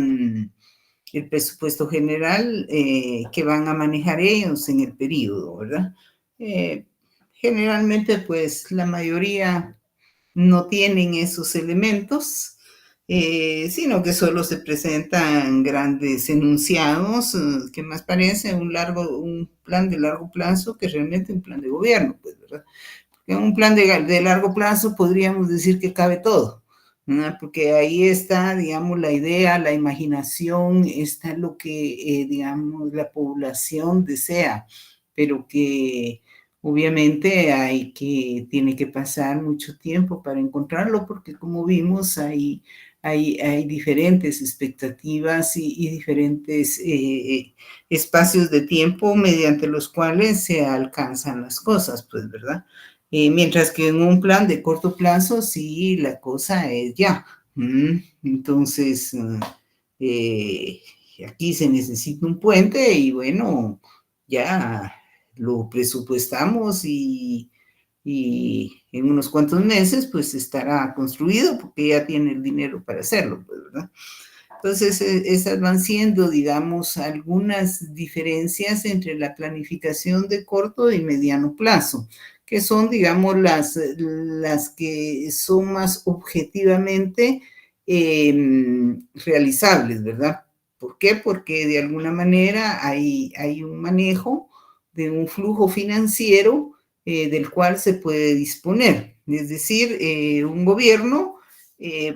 el presupuesto general que van a manejar ellos en el periodo, ¿verdad? Generalmente, pues la mayoría no tienen esos elementos, sino que solo se presentan grandes enunciados, que más parece un plan de largo plazo que realmente un plan de gobierno, pues, ¿verdad? Porque en un plan de largo plazo podríamos decir que cabe todo, ¿no? Porque ahí está, digamos, la idea, la imaginación, está lo que, digamos, la población desea, pero que obviamente tiene que pasar mucho tiempo para encontrarlo, porque como vimos, hay diferentes expectativas y diferentes espacios de tiempo mediante los cuales se alcanzan las cosas, pues, ¿verdad? Mientras que en un plan de corto plazo, sí, la cosa es ya. Entonces, eh, aquí se necesita un puente y bueno, ya lo presupuestamos y en unos cuantos meses pues estará construido porque ya tiene el dinero para hacerlo, pues, ¿verdad? Entonces, esas van siendo, digamos, algunas diferencias entre la planificación de corto y mediano plazo, que son, digamos, las que son más objetivamente realizables, ¿verdad? ¿Por qué? Porque de alguna manera hay un manejo de un flujo financiero del cual se puede disponer. Es decir, un gobierno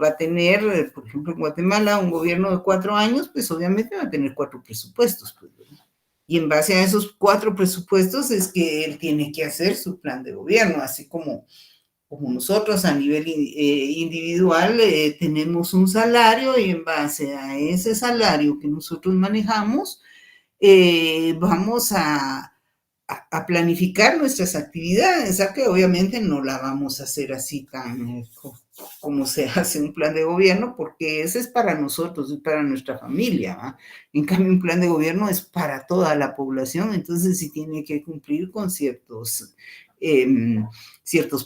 va a tener, por ejemplo, en Guatemala, un gobierno de 4 años, pues obviamente va a tener 4 presupuestos. Pues, y en base a esos 4 presupuestos es que él tiene que hacer su plan de gobierno, así como nosotros a nivel individual tenemos un salario y en base a ese salario que nosotros manejamos, vamos a planificar nuestras actividades, a que obviamente no la vamos a hacer así tan como se hace un plan de gobierno, porque ese es para nosotros, es para nuestra familia, ¿va? En cambio, un plan de gobierno es para toda la población, entonces sí tiene que cumplir con ciertos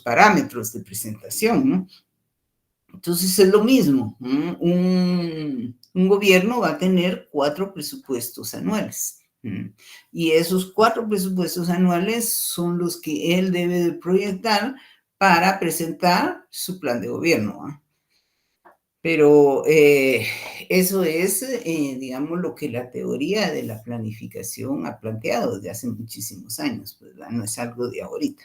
parámetros de presentación, ¿no? Entonces es lo mismo, ¿no? Un gobierno va a tener 4 presupuestos anuales. Y esos 4 presupuestos anuales son los que él debe de proyectar para presentar su plan de gobierno, ¿eh? Pero eso es, digamos, lo que la teoría de la planificación ha planteado desde hace muchísimos años, pues, ¿verdad? No es algo de ahorita.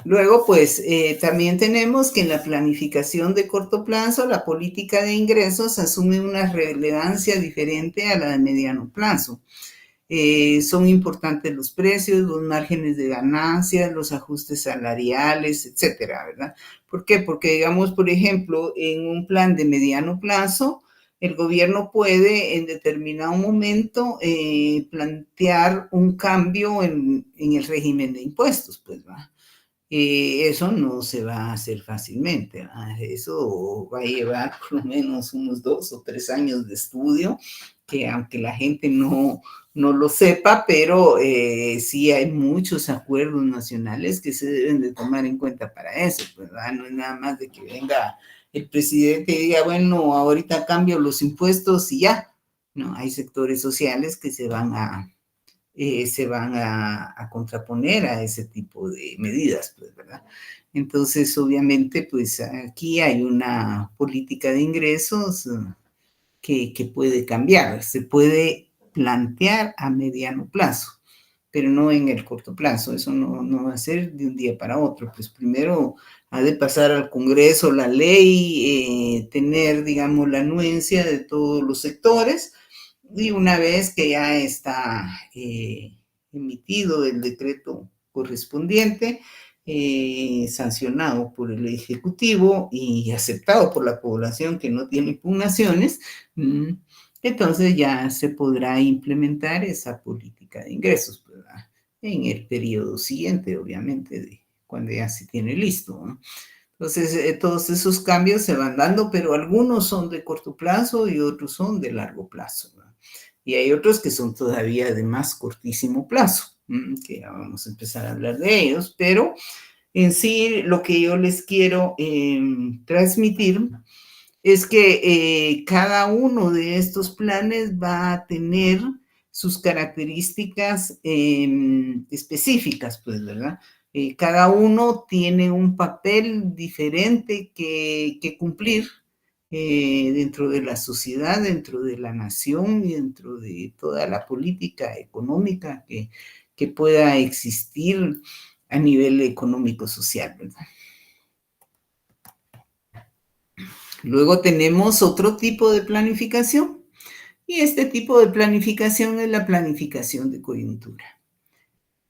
Luego, pues, también tenemos que en la planificación de corto plazo, la política de ingresos asume una relevancia diferente a la de mediano plazo. Son importantes los precios, los márgenes de ganancias, los ajustes salariales, etcétera, ¿verdad? ¿Por qué? Porque, digamos, por ejemplo, en un plan de mediano plazo, el gobierno puede en determinado momento plantear un cambio en el régimen de impuestos, pues, ¿va? Eso no se va a hacer fácilmente, ¿verdad? Eso va a llevar por lo menos unos 2 o 3 años de estudio que aunque la gente no lo sepa, pero sí hay muchos acuerdos nacionales que se deben de tomar en cuenta para eso, ¿verdad? No es nada más de que venga el presidente y diga, bueno, ahorita cambio los impuestos y ya. No, hay sectores sociales que se van a contraponer a ese tipo de medidas, pues, ¿verdad? Entonces, obviamente, pues aquí hay una política de ingresos que puede cambiar, se puede plantear a mediano plazo, pero no en el corto plazo, eso no va a ser de un día para otro, pues primero ha de pasar al Congreso la ley, tener, digamos, la anuencia de todos los sectores, y una vez que ya está emitido el decreto correspondiente, sancionado por el Ejecutivo y aceptado por la población que no tiene impugnaciones, entonces ya se podrá implementar esa política de ingresos, ¿verdad? En el periodo siguiente, obviamente, de cuando ya se tiene listo, ¿no? Entonces, todos esos cambios se van dando, pero algunos son de corto plazo y otros son de largo plazo, ¿no? Y hay otros que son todavía de más cortísimo plazo, que ya vamos a empezar a hablar de ellos, pero en sí lo que yo les quiero transmitir es que cada uno de estos planes va a tener sus características específicas, pues, ¿verdad? Cada uno tiene un papel diferente que cumplir dentro de la sociedad, dentro de la nación y dentro de toda la política económica que pueda existir a nivel económico-social, ¿verdad? Luego tenemos otro tipo de planificación, y este tipo de planificación es la planificación de coyuntura.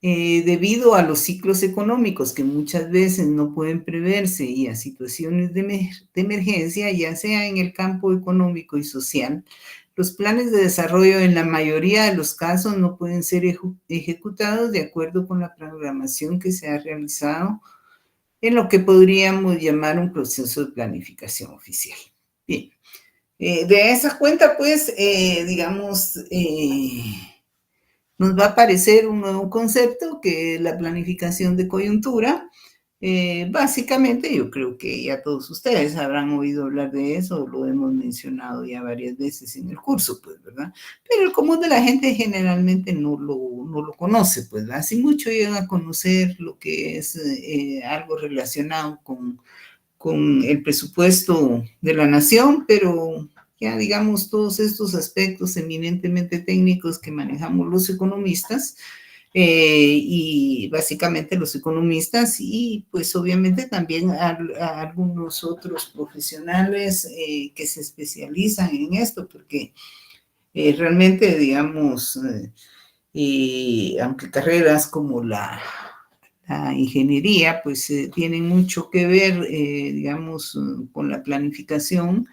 Debido a los ciclos económicos que muchas veces no pueden preverse y a situaciones de emergencia, ya sea en el campo económico y social, los planes de desarrollo en la mayoría de los casos no pueden ser ejecutados de acuerdo con la programación que se ha realizado en lo que podríamos llamar un proceso de planificación oficial. Bien, de esa cuenta, pues, digamos, nos va a aparecer un nuevo concepto que es la planificación de coyuntura. Básicamente, yo creo que ya todos ustedes habrán oído hablar de eso, lo hemos mencionado ya varias veces en el curso, pues, ¿verdad? Pero el común de la gente generalmente no lo conoce, pues, ¿verdad? Así mucho llegan a conocer lo que es algo relacionado con el presupuesto de la nación, pero ya digamos todos estos aspectos eminentemente técnicos que manejamos los economistas, y básicamente los economistas y pues obviamente también a algunos otros profesionales que se especializan en esto, porque realmente, digamos, aunque carreras como la ingeniería, pues tienen mucho que ver, digamos, con la planificación.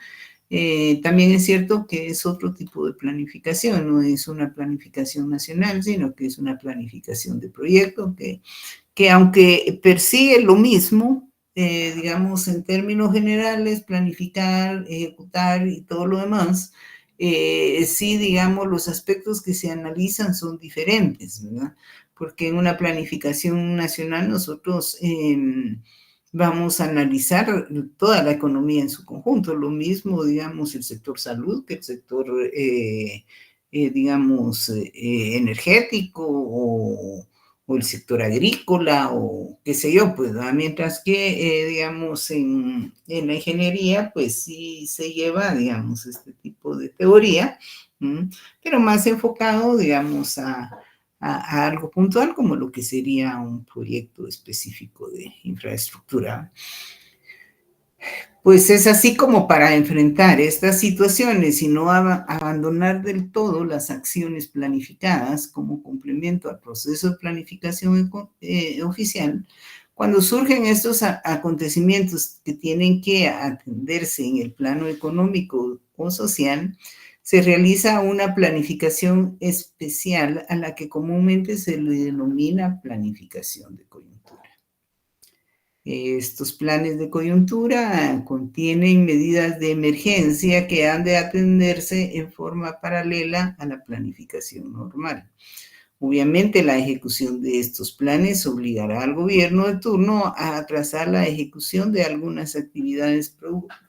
También es cierto que es otro tipo de planificación, no es una planificación nacional, sino que es una planificación de proyecto que aunque persigue lo mismo, digamos, en términos generales, planificar, ejecutar y todo lo demás, sí, digamos, los aspectos que se analizan son diferentes, ¿verdad? Porque en una planificación nacional nosotros vamos a analizar toda la economía en su conjunto, lo mismo, digamos, el sector salud que el sector, digamos, energético o el sector agrícola o qué sé yo, pues, ¿verdad? Mientras que, digamos, en la ingeniería, pues sí se lleva, digamos, este tipo de teoría, pero más enfocado, digamos, a algo puntual como lo que sería un proyecto específico de infraestructura. Pues es así como para enfrentar estas situaciones y no abandonar del todo las acciones planificadas como complemento al proceso de planificación oficial, cuando surgen estos acontecimientos que tienen que atenderse en el plano económico o social, se realiza una planificación especial a la que comúnmente se le denomina planificación de coyuntura. Estos planes de coyuntura contienen medidas de emergencia que han de atenderse en forma paralela a la planificación normal. Obviamente, la ejecución de estos planes obligará al gobierno de turno a atrasar la ejecución de algunas actividades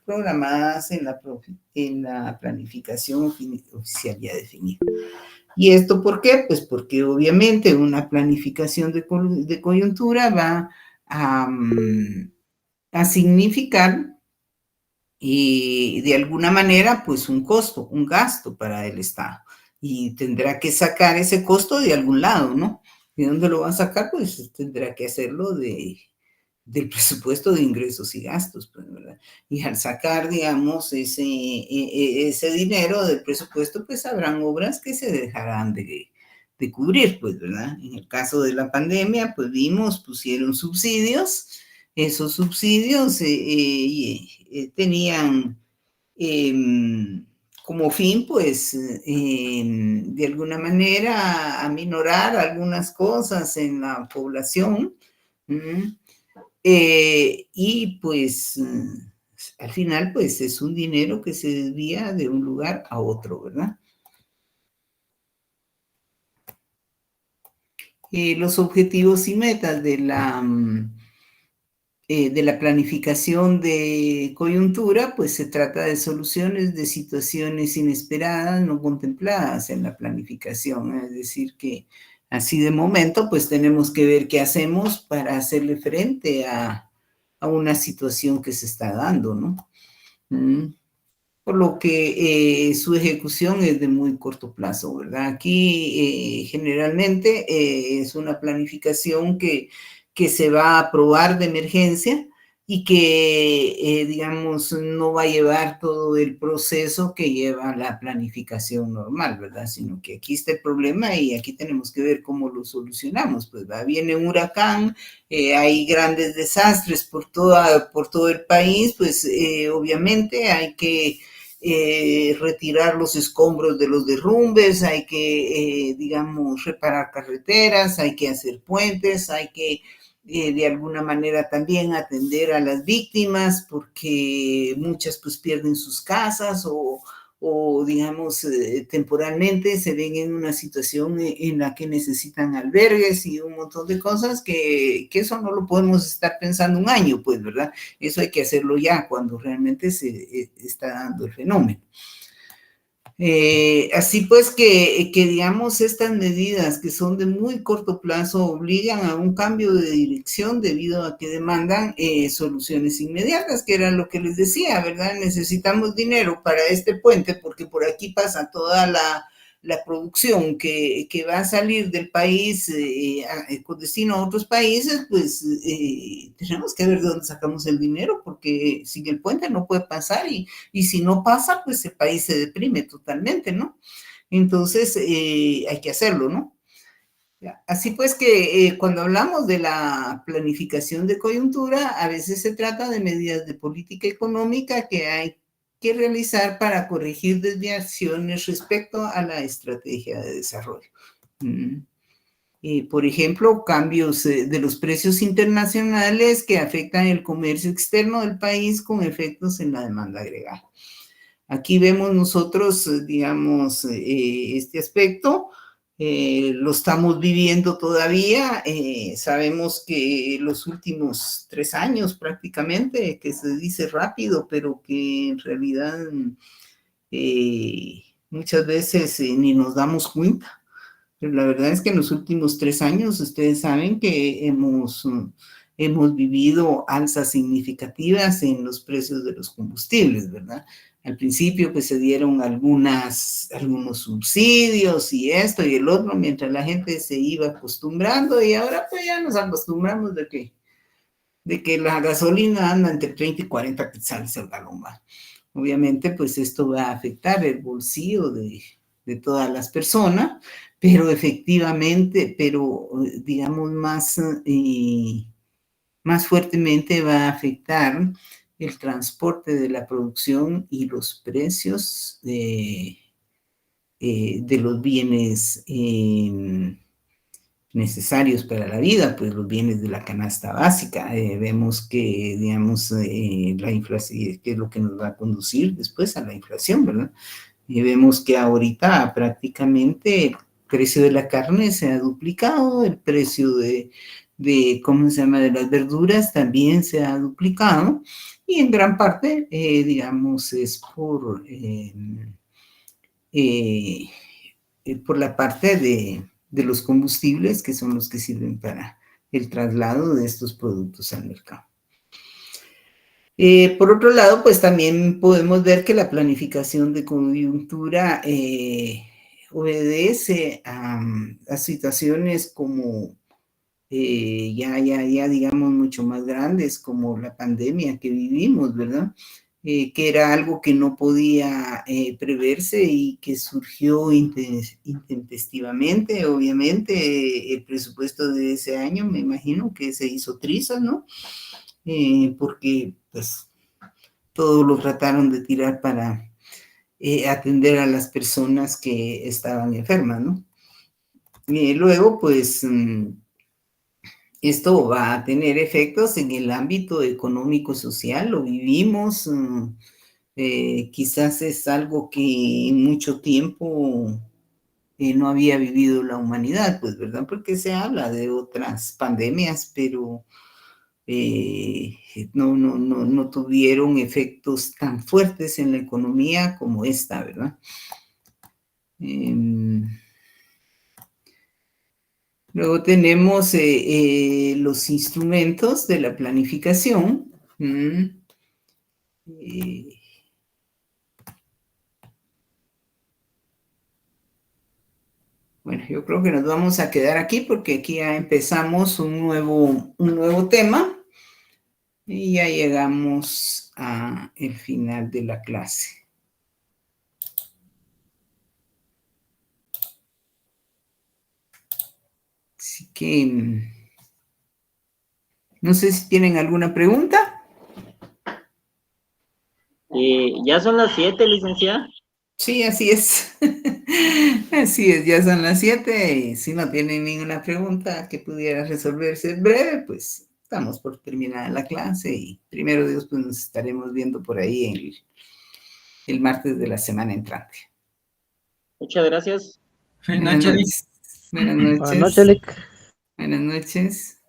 programadas en la planificación oficial ya definida. ¿Y esto por qué? Pues porque obviamente una planificación de coyuntura va a significar de alguna manera pues un costo, un gasto para el Estado. Y tendrá que sacar ese costo de algún lado, ¿no? ¿De dónde lo va a sacar? Pues tendrá que hacerlo del presupuesto de ingresos y gastos, pues, ¿verdad? Y al sacar, digamos, ese dinero del presupuesto, pues habrán obras que se dejarán de cubrir, pues, ¿verdad? En el caso de la pandemia, pues vimos, pusieron subsidios, esos subsidios tenían como fin, pues, de alguna manera, aminorar algunas cosas en la población, y pues al final pues es un dinero que se desvía de un lugar a otro, ¿verdad? Los objetivos y metas de la planificación de coyuntura, pues se trata de soluciones de situaciones inesperadas, no contempladas en la planificación, es decir, que así de momento, pues tenemos que ver qué hacemos para hacerle frente a una situación que se está dando, ¿no? Por lo que su ejecución es de muy corto plazo, ¿verdad? Aquí generalmente es una planificación que se va a aprobar de emergencia y que, digamos, no va a llevar todo el proceso que lleva la planificación normal, ¿verdad? Sino que aquí está el problema y aquí tenemos que ver cómo lo solucionamos, pues, ¿verdad? Viene un huracán, hay grandes desastres por todo el país, pues obviamente hay que retirar los escombros de los derrumbes, hay que, digamos, reparar carreteras, hay que hacer puentes, hay que de alguna manera también atender a las víctimas porque muchas pues pierden sus casas o digamos, temporalmente se ven en una situación en la que necesitan albergues y un montón de cosas que eso no lo podemos estar pensando un año, pues, ¿verdad? Eso hay que hacerlo ya cuando realmente se está dando el fenómeno. Así pues que digamos estas medidas que son de muy corto plazo obligan a un cambio de dirección debido a que demandan soluciones inmediatas, que era lo que les decía, ¿verdad? Necesitamos dinero para este puente porque por aquí pasa toda la producción que va a salir del país con destino a otros países, pues tenemos que ver de dónde sacamos el dinero porque sin el puente no puede pasar y si no pasa, pues el país se deprime totalmente, ¿no? Entonces, hay que hacerlo, ¿no? Así pues que cuando hablamos de la planificación de coyuntura, a veces se trata de medidas de política económica que hay que realizar para corregir desviaciones respecto a la estrategia de desarrollo. Por ejemplo, cambios de los precios internacionales que afectan el comercio externo del país con efectos en la demanda agregada. Aquí vemos nosotros, digamos, este aspecto, lo estamos viviendo todavía, sabemos que los últimos 3 años prácticamente, que se dice rápido, pero que en realidad muchas veces ni nos damos cuenta. Pero la verdad es que en los últimos 3 años ustedes saben que hemos vivido alzas significativas en los precios de los combustibles, ¿verdad? Al principio pues se dieron algunos subsidios y esto y el otro, mientras la gente se iba acostumbrando y ahora pues ya nos acostumbramos de que la gasolina anda entre 30 y 40 quetzales el galón, ¿va? Obviamente pues esto va a afectar el bolsillo de todas las personas, pero efectivamente, digamos más fuertemente va a afectar el transporte de la producción y los precios de los bienes necesarios para la vida, pues los bienes de la canasta básica. Vemos que, digamos, la inflación, que es lo que nos va a conducir después a la inflación, ¿verdad? Y vemos que ahorita prácticamente el precio de la carne se ha duplicado, el precio ¿cómo se llama?, de las verduras también se ha duplicado, y en gran parte, digamos, es por la parte de los combustibles, que son los que sirven para el traslado de estos productos al mercado. Por otro lado, pues también podemos ver que la planificación de coyuntura obedece a situaciones como ya, digamos, mucho más grandes, como la pandemia que vivimos, ¿verdad? Que era algo que no podía preverse y que surgió intempestivamente. Obviamente, el presupuesto de ese año, me imagino que se hizo trizas, ¿no? Porque, pues, todo lo trataron de tirar para atender a las personas que estaban enfermas, ¿no? Luego, pues, esto va a tener efectos en el ámbito económico-social, lo vivimos, quizás es algo que en mucho tiempo no había vivido la humanidad, pues, ¿verdad? Porque se habla de otras pandemias, pero no tuvieron efectos tan fuertes en la economía como esta, ¿verdad? Luego tenemos los instrumentos de la planificación. Bueno, yo creo que nos vamos a quedar aquí porque aquí ya empezamos un nuevo tema y ya llegamos al final de la clase. Así que no sé si tienen alguna pregunta. Ya son las 7, licenciada. Sí, así es. Así es, ya son las 7 y si no tienen ninguna pregunta que pudiera resolverse en breve, pues estamos por terminar la clase y primero Dios, pues nos estaremos viendo por ahí el martes de la semana entrante. Muchas gracias. Buenas noches. Buenas noches. Buenas noches, Lick. Buenas noches.